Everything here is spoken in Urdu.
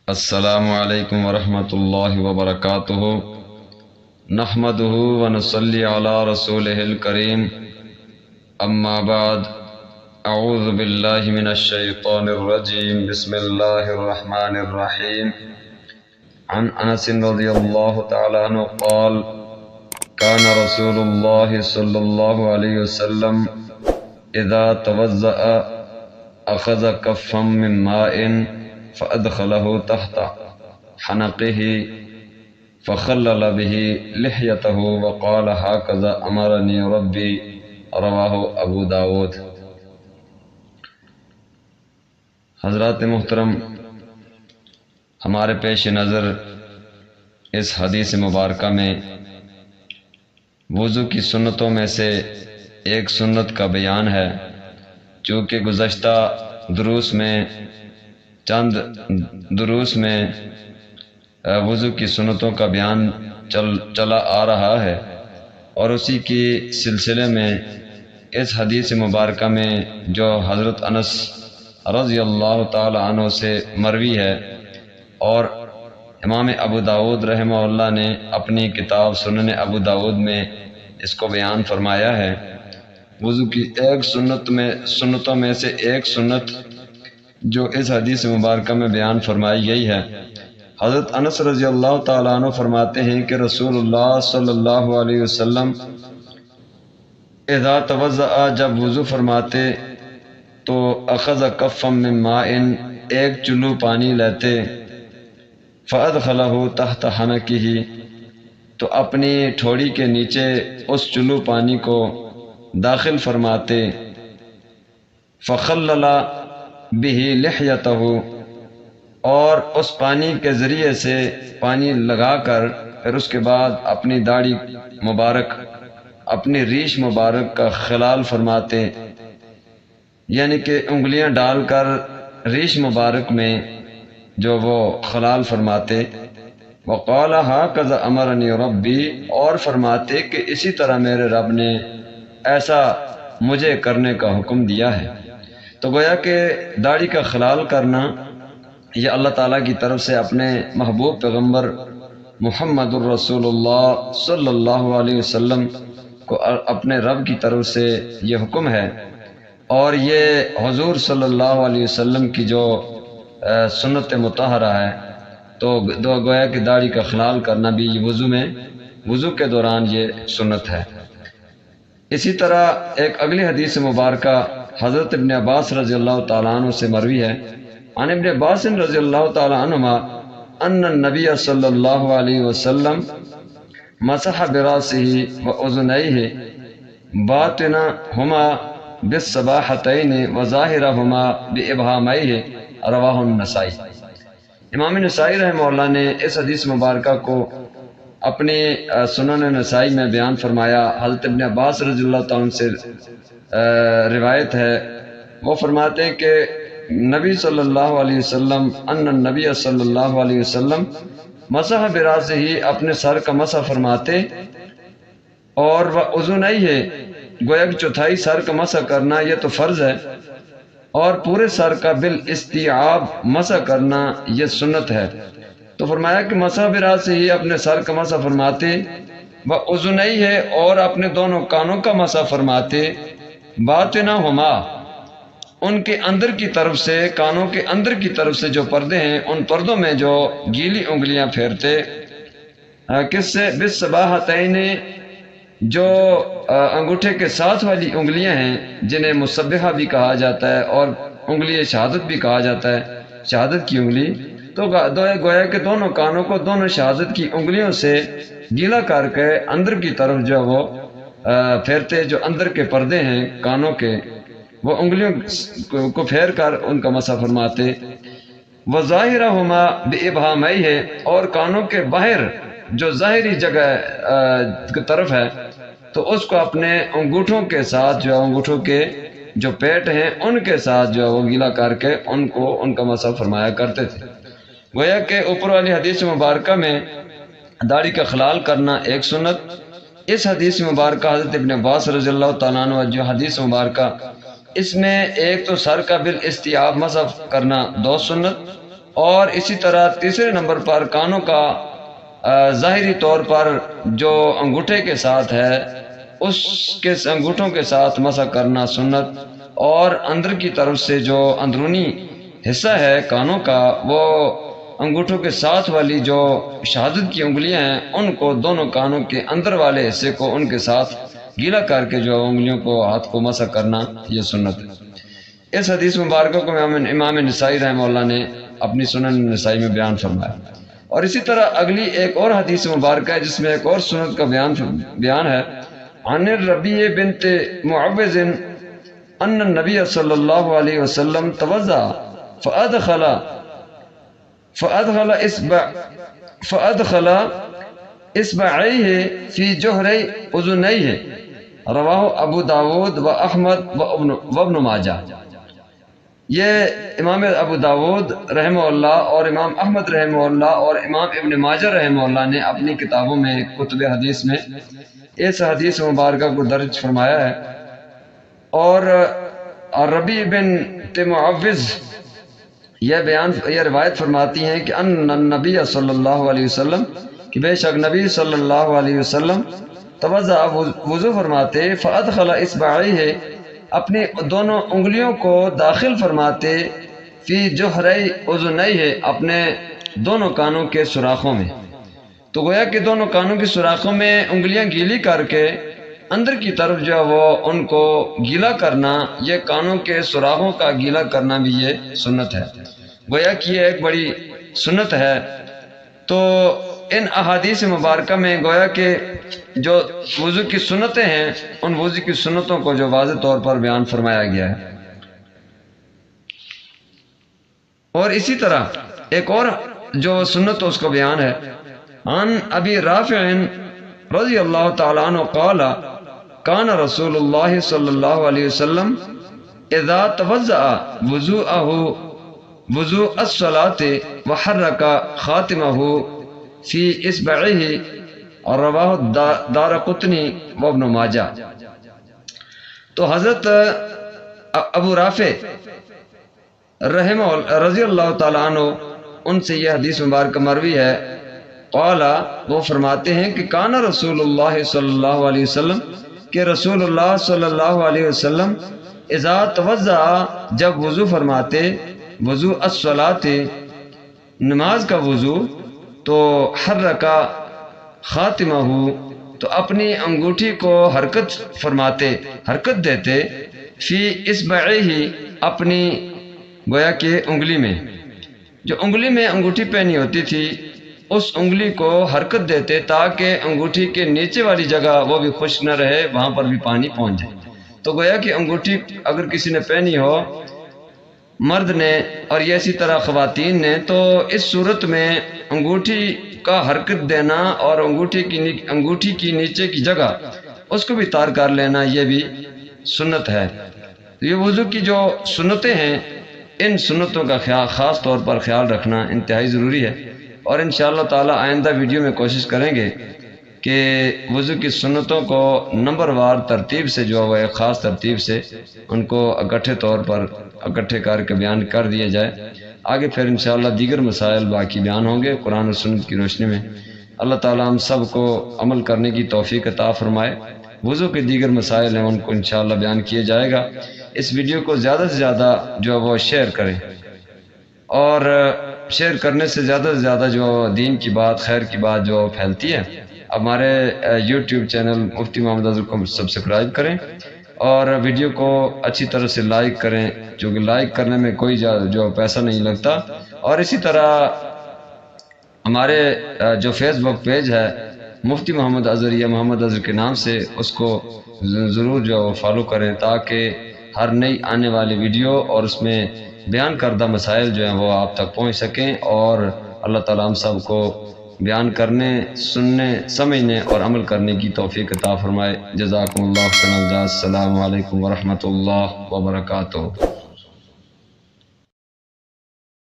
السلام علیکم ورحمۃ اللہ وبرکاتہ نحمدہ ونصلی علی رسولہ الکریم اما بعد اعوذ باللہ من الشیطان الرجیم بسم اللہ الرحمن الرحیم عن انس رضی اللہ تعالی عنہ قال كان رسول اللہ صلی اللہ علیہ وسلم اذا توضأ اخذ كفا من ماء فأدخله تحت حنقه فخلل به لحيته وقال هكذا أمرني ربي رواه ابو داود۔ حضرات محترم، ہمارے پیش نظر اس حدیث مبارکہ میں وضو کی سنتوں میں سے ایک سنت کا بیان ہے۔ چونکہ گزشتہ چند دروس میں وضو کی سنتوں کا بیان چلا آ رہا ہے، اور اسی کی سلسلے میں اس حدیث مبارکہ میں جو حضرت انس رضی اللہ تعالی عنہ سے مروی ہے اور امام ابو داود رحمہ اللہ نے اپنی کتاب سنن ابو داود میں اس کو بیان فرمایا ہے، وضو کی سنتوں میں سے ایک سنت جو اس حدیث مبارکہ میں بیان فرمائی گئی ہے۔ حضرت انس رضی اللہ تعالیٰ عنہ فرماتے ہیں کہ رسول اللہ صلی اللہ علیہ وسلم اذا توضأ جب وضو فرماتے تو اخذ کفا من ماء ایک چلو پانی لیتے، فادخلہ تحت حنکہ تو اپنی ٹھوڑی کے نیچے اس چلو پانی کو داخل فرماتے، فخلل بہ لحیتہ اور اس پانی کے ذریعے سے پانی لگا کر پھر اس کے بعد اپنی داڑھی مبارک اپنی ریش مبارک کا خلال فرماتے، یعنی کہ انگلیاں ڈال کر ریش مبارک میں جو وہ خلال فرماتے، وقال ہاکذا امرنی ربی اور فرماتے کہ اسی طرح میرے رب نے ایسا مجھے کرنے کا حکم دیا ہے۔ تو گویا کہ داڑھی کا خلال کرنا یہ اللہ تعالیٰ کی طرف سے اپنے محبوب پیغمبر محمد الرسول اللہ صلی اللہ علیہ وسلم کو اپنے رب کی طرف سے یہ حکم ہے، اور یہ حضور صلی اللہ علیہ وسلم کی جو سنت مطہرہ ہے، تو گویا کہ داڑھی کا خلال کرنا بھی وضو کے دوران یہ سنت ہے۔ اسی طرح ایک اگلی حدیث مبارکہ حضرت ابن عباس رضی اللہ تعالیٰ عنہ سے مروی ہے، عن ابن عباس رضی اللہ تعالیٰ عنہما ان النبی صلی اللہ علیہ وسلم مسح براسہ واذنیہ باطنہما بالسباحتین وظاہرہما بابہامیہ، رواہ النسائی۔ امام نسائی رحمہ اللہ نے اس حدیث مبارکہ کو اپنی سنن نسائی میں بیان فرمایا۔ حضرت ابن عباس رضی اللہ تعالیٰ عنہ سے روایت ہے، وہ فرماتے ہیں کہ نبی صلی اللہ علیہ وسلم ان النبی صلی اللہ علیہ وسلم مسح براسہ اپنے سر کا مسح فرماتے، اور وہ اذنیہ گویا کہ چوتھائی سر کا مسح کرنا یہ تو فرض ہے، اور پورے سر کا بالاستیعاب مسح کرنا یہ سنت ہے۔ تو فرمایا کہ مسح براسہ اپنے سر کا مسح فرماتے، وہ اذنیہ اور اپنے دونوں کانوں کا مسح فرماتے، باطنہما ان کے اندر کی طرف سے، کانوں کے اندر کی طرف سے جو پردے ہیں ان پردوں میں جو گیلی انگلیاں پھیرتے، کس سے؟ بالسباحتین جو انگوٹھے کے ساتھ والی انگلیاں ہیں جنہیں مسبحہ بھی کہا جاتا ہے اور انگلی شہادت بھی کہا جاتا ہے، شہادت کی انگلی، تو گویا کہ دونوں کانوں کو دونوں شہادت کی انگلیوں سے گیلا کر کے اندر کی طرف جو وہ پھیرتے، جو اندر کے پردے ہیں کانوں کے، وہ انگلیوں کو پھیر کر ان کا مسح فرماتے، وظاہرہما بابہامیہ اور کانوں کے باہر جو ظاہری جگہ کی طرف ہے تو اس کو اپنے انگوٹھوں کے ساتھ، جو انگوٹھوں کے جو پیٹ ہیں ان کے ساتھ جو وہ گیلا کر کے ان کا مسح فرمایا کرتے تھے۔ گویا کہ اوپر والی حدیث مبارکہ میں داڑھی کا خلال کرنا ایک سنت، اس حدیث مبارکہ حضرت ابن عباس رضی اللہ تعالیٰ عنہ جو حدیث مبارکہ، اس میں ایک تو سر کا بالاستیعاب مسح کرنا دو سنت، اور اسی طرح تیسرے نمبر پر کانوں کا ظاہری طور پر جو انگوٹھے کے ساتھ ہے اس کے انگوٹھوں کے ساتھ مسح کرنا سنت، اور اندر کی طرف سے جو اندرونی حصہ ہے کانوں کا وہ انگوٹھوں کے ساتھ والی جو شہادت کی انگلیاں ہیں ان کو دونوں کانوں کے اندر والے حصے کو ان کے ساتھ گیلا کر کے جو انگلیوں کو ہاتھ کو مسح کرنا یہ سنت ہے۔ اس حدیث مبارکہ کو امام نسائی رحمہ اللہ نے اپنی سنن نسائی میں بیان فرمایا۔ اور اسی طرح اگلی ایک اور حدیث مبارکہ ہے جس میں ایک اور سنت کا بیان ہے۔ عن الربیع بنت معوذ ان النبی صلی اللہ علیہ وسلم توضأ فأدخل اصبعیہ فی جوہر اذنیہ، رواہ ابو داود و احمد و ابن ماجہ۔ یہ امام ابو داود رحمہ اللہ اور امام احمد رحمہ اللہ اور امام ابن ماجہ رحمہ اللہ نے اپنی کتابوں میں کتب حدیث میں اس حدیث مبارکہ کو درج فرمایا ہے۔ اور ربیع بنت معوذ یہ روایت فرماتی ہیں کہ ان النبی صلی اللہ علیہ وسلم کہ بے شک نبی صلی اللہ علیہ وسلم توضأ وضو فرماتے، فادخل اصبعیہ اپنی دونوں انگلیوں کو داخل فرماتے، فی جوہری اذنیہ اپنے دونوں کانوں کے سوراخوں میں۔ تو گویا کہ دونوں کانوں کے سوراخوں میں انگلیاں گیلی کر کے اندر کی طرف جو وہ ان کو گیلا کرنا، یہ کانوں کے سوراخوں کا گیلا کرنا بھی یہ سنت ہے۔ گویا کہ یہ ایک بڑی سنت ہے۔ تو ان احادیث مبارکہ میں گویا کہ جو وضو کی سنتیں ہیں ان وضو کی سنتوں کو جو واضح طور پر بیان فرمایا گیا ہے۔ اور اسی طرح ایک اور جو سنت اس کو بیان ہے، عن ابی رافع رضی اللہ تعالیٰ عنہ قال کان رسول اللہ صلی اللہ علیہ وسلم اذا توضأ وضوء الصلاة وحرک خاتمہ فی اصبعیہ، اور رواہ دارقطنی و ابن ماجہ۔ تو حضرت ابو رافع رضی اللہ تعالیٰ عنہ ان سے یہ حدیث مبارکہ مروی ہے، قال وہ فرماتے ہیں کہ کان رسول اللہ صلی اللہ علیہ وسلم کہ رسول اللہ صلی اللہ علیہ وسلم اذا توضأ جب وضو فرماتے، وضو الصلاۃ نماز کا وضو، تو حرکا خاتمہ تو اپنی انگوٹھی کو حرکت فرماتے، حرکت دیتے، فی اصبعیہ اپنی گویا کہ انگلی میں، جو انگلی میں انگوٹھی پہنی ہوتی تھی اس انگلی کو حرکت دیتے تاکہ انگوٹھی کے نیچے والی جگہ وہ بھی خشک نہ رہے، وہاں پر بھی پانی پہنچ جائے۔ تو گویا کہ انگوٹھی اگر کسی نے پہنی ہو مرد نے اور یہ اسی طرح خواتین نے، تو اس صورت میں انگوٹھی کا حرکت دینا اور انگوٹھی کی نیچے کی جگہ اس کو بھی تار کر لینا یہ بھی سنت ہے۔ یہ وضو کی جو سنتیں ہیں ان سنتوں کا خاص طور پر خیال رکھنا انتہائی ضروری ہے، اور انشاءاللہ تعالی آئندہ ویڈیو میں کوشش کریں گے کہ وضو کی سنتوں کو نمبر وار ترتیب سے جو ہے خاص ترتیب سے ان کو اکٹھے کر کے بیان کر دیا جائے۔ آگے پھر انشاءاللہ دیگر مسائل باقی بیان ہوں گے قرآن و سنت کی روشنی میں۔ اللہ تعالیٰ ہم سب کو عمل کرنے کی توفیق عطا فرمائے۔ وضو کے دیگر مسائل ہیں ان کو انشاءاللہ بیان کیا جائے گا۔ اس ویڈیو کو زیادہ سے زیادہ جو ہے وہ شیئر کریں، اور شیئر کرنے سے زیادہ جو دین کی بات خیر کی بات جو پھیلتی ہے۔ ہمارے یوٹیوب چینل مفتی محمد اظہر کو سبسکرائب کریں اور ویڈیو کو اچھی طرح سے لائک کریں، چونکہ لائک کرنے میں کوئی جو پیسہ نہیں لگتا۔ اور اسی طرح ہمارے جو فیس بک پیج ہے مفتی محمد اظہر یا محمد اظہر کے نام سے، اس کو ضرور جو فالو کریں تاکہ ہر نئی آنے والی ویڈیو اور اس میں بیان کردہ مسائل جو ہیں وہ آپ تک پہنچ سکیں، اور اللہ تعالیٰ ہم سب کو بیان کرنے، سننے، سمجھنے اور عمل کرنے کی توفیق عطا فرمائے۔ جزاکم اللہ خیر۔ السلام علیکم ورحمۃ اللہ وبرکاتہ۔